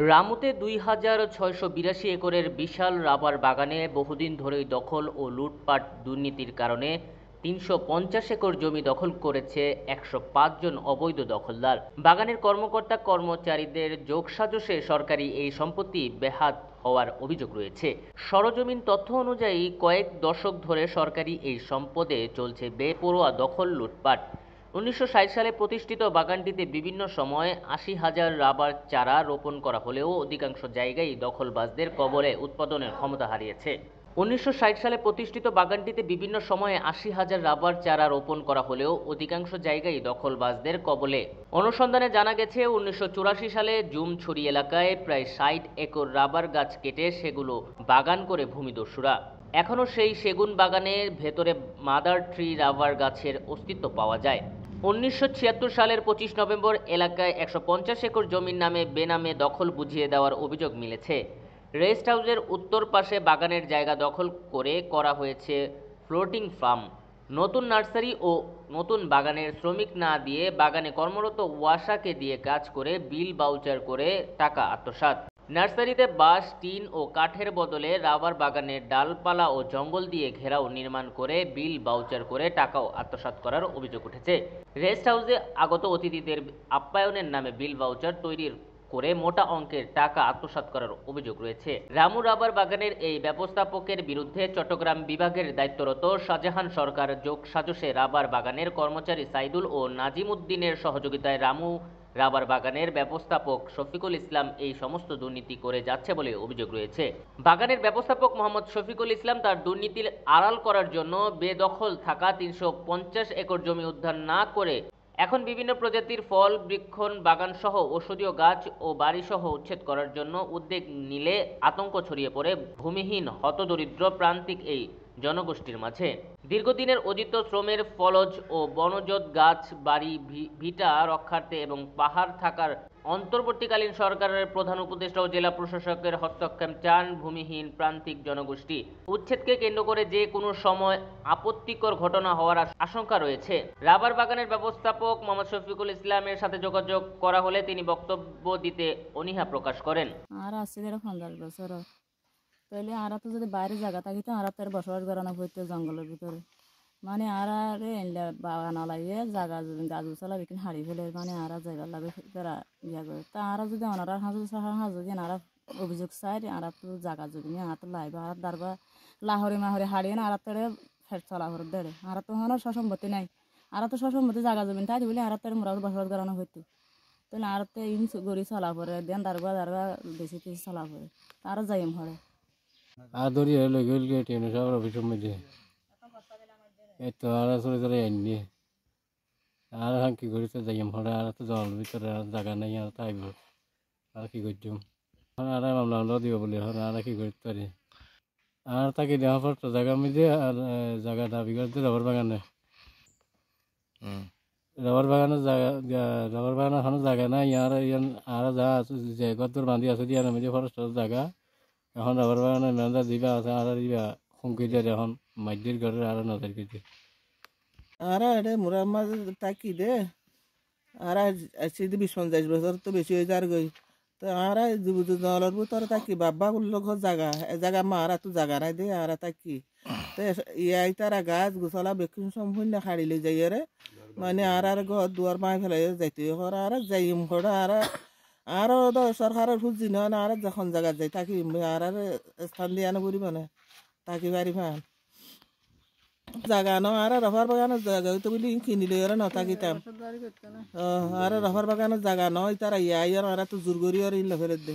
রামুতে ২,৬৮২ একরের বিশাল রাবার বাগানে বহুদিন ধরেই দখল ও লুটপাট দুর্নীতির কারণে ৩৫০ একর জমি দখল করেছে ১০৫ জন অবৈধ দখলদার। বাগানের কর্মকর্তা কর্মচারীদের যোগসাজশে সরকারি এই সম্পত্তি বেহাত হওয়ার অভিযোগ রয়েছে। সরজমিন তথ্য অনুযায়ী কয়েক দশক ধরে সরকারি এই সম্পদে চলছে বেপরোয়া দখল লুটপাট। ১৯৬০ সালে প্রতিষ্ঠিত বাগানটিতে বিভিন্ন সময়ে ৮০,০০০ রাবার চারা রোপণ করা হলেও অধিকাংশ জায়গায় দখলবাজদের কবলে উৎপাদনের ক্ষমতা হারিয়েছে। ১৯৬০ সালে প্রতিষ্ঠিত বাগানটিতে বিভিন্ন সময়ে ৮০,০০০ রাবার চারা রোপণ করা হলেও অধিকাংশ জায়গায় দখলবাজদের কবলে। অনুসন্ধানে জানা গেছে ১৯৮৪ সালে জুমছড়ি এলাকায় প্রায় ৬০ একর রাবার গাছ কেটে সেগুলো বাগান করে ভূমিদস্যুরা। এখনও সেই সেগুন বাগানের ভেতরে মাদার ট্রি রাবার গাছের অস্তিত্ব পাওয়া যায়। ১৯৭৬ সালের ২৫ নভেম্বর এলাকায় ১৫০ একর জমির নামে বেনামে দখল বুঝিয়ে দেওয়ার অভিযোগ মিলেছে। রেস্ট হাউসের উত্তর পাশে বাগানের জায়গা দখল করে করা হয়েছে ফ্লোটিং ফার্ম। নতুন নার্সারি ও নতুন বাগানের শ্রমিক না দিয়ে বাগানে কর্মরত ওয়াসাকে দিয়ে কাজ করে বিল বাউচার করে টাকা আত্মসাৎ। নার্সারিতে বাঁশ, টিন ও কাঠের বদলে রাবার বাগানের ডালপালা ও জঙ্গল দিয়ে ঘেরাও নির্মাণ করে বিল বাউচার করে টাকাও আত্মসাৎ করার অভিযোগ উঠেছে। রেস্ট হাউসে আগত অতিথিদের আপ্যায়নের নামে বিল বাউচার তৈরির করে মোটা অঙ্কের টাকা আত্মসাৎ করার অভিযোগ রয়েছে। রামু রাবার বাগানের এই ব্যবস্থাপকের বিরুদ্ধে চট্টগ্রাম বিভাগের দায়িত্বরত শাহজাহান সরকার যোগসাজশে রাবার বাগানের কর্মচারী সাইদুল ও নাজিম উদ্দিনের সহযোগিতায় রামু রাবার বাগানের ব্যবস্থাপক শফিকুল ইসলাম এই সমস্ত দুর্নীতি করে যাচ্ছে বলে অভিযোগ রয়েছে। বাগানের ব্যবস্থাপক মোহাম্মদ শফিকুল ইসলাম তার দুর্নীতির আড়াল করার জন্য বেদখল থাকা ৩৫০ একর জমি উদ্ধার না করে এখন বিভিন্ন প্রজাতির ফল, বৃক্ষণ, বাগানসহ ঔষধীয় গাছ ও বাড়িসহ উচ্ছেদ করার জন্য উদ্যোগ নিলে আতঙ্ক ছড়িয়ে পড়ে ভূমিহীন হতদরিদ্র প্রান্তিক এই জনগোষ্ঠীর মাঝে। দীর্ঘদিনের অর্জিত শ্রমের ফলজ ও বনজ গাছ, বাড়ি, ভিটা রক্ষার্থে এবং পাহাড় থাকার অন্তর্বর্তীকালীন সরকারের প্রধান উপদেষ্টা ও জেলা প্রশাসকের হস্তক্ষেপ চান ভূমিহীন প্রান্তিক জনগোষ্ঠী। উচ্ছেদকে কেন্দ্র করে যে কোনো সময় আপত্তিকর ঘটনা হওয়ার আশঙ্কা রয়েছে। রাবার বাগানের ব্যবস্থাপক মোহাম্মদ শফিকুল ইসলামের সাথে যোগাযোগ করা হলে তিনি বক্তব্য দিতে অনীহা প্রকাশ করেন। আর আসছে ৫০ বছর তাহলে আর তো যদি বাইরে জায়গা থাকি তো আর তার বসবাস করানো হইতো জঙ্গলের ভিতরে মানে আর বাগান লাগিয়ে জায়গা গাছ উচালা বিকিন হারিয়ে ফেলে মানে আর জায়গা লাগে তারা ইয়া করে তা আর যদি ওনারা হাজু দিয়ে আর অভিযোগ চাই আর তো জায়গা যদি নিয়ে আর তো লাইবা আর দারবা লাহরে মাহরে হারিয়ে না আর তারে ফের চলা করে দেড়ে আর তো হন সসম্মতি নাই আর তো সসম্মতি জায়গা জমিন তাই বলে আর তার মোরা বসবাস করানো হইতো তাহলে আর তো ইন গড়ি চলা পরে দেন দারবা বেশি কিছু চলা পরে তারা যাইম হরে আর দরিয়া লই গেল ট্রেন সব অফিসের মধ্যে এত আর চলে চলে আইনি আর কি করেছে যাইম হরে আর তো জল ভিতরে আর জায়গা নাই আর তাইব আর কি করছুম আর মামলা দিব বলে আর কি করতে পারি আর তাকে দেওয়া পর তো জায়গার মধ্যে আর জায়গা দাবি করতে রবার বাগানে রবার বাগানের কোনো জায়গা নাই ইয়ার আর যা যে গদর বাঁধি আছে ইয়ার মধ্যে ফরেস্টের জায়গা এখন রবার বাগানের মেন্দা দিবা আছে আর দিবা হুমকি দিয়ে এখন মাইদের ঘরের আর নজর কেটে আর এটা মোরা মাঝে তাকি দে আর আসছে ২০-৫০ বছর তো বেশি হয়ে যার গই তো আর জলের ভিতরে তাকি বাবা লোক জায়গা মারা তো জায়গা নাই দে আর তাকি তো ইয়াই তারা গাছ গোছলা বেকুন সম্পূর্ণ হারিলে যাই রে মানে আর ঘর দুয়ার মাই ফেলাই যাইতে আর যাইম ঘোড়া আর সরকারের খুঁজি না আর যখন জায়গা যাই তাকি আর স্থান দিয়ে আনা করি মানে তাকি বাড়ি ফান জায়গা ন আর রফার বাগানের জায়গা হইতে বলি কিনিলে আর নথাকিতাম আর রফার বাগানের জায়গা নয় তারা ইয়াই আর তো জোর করি আর ইল্লা ফেরত দে।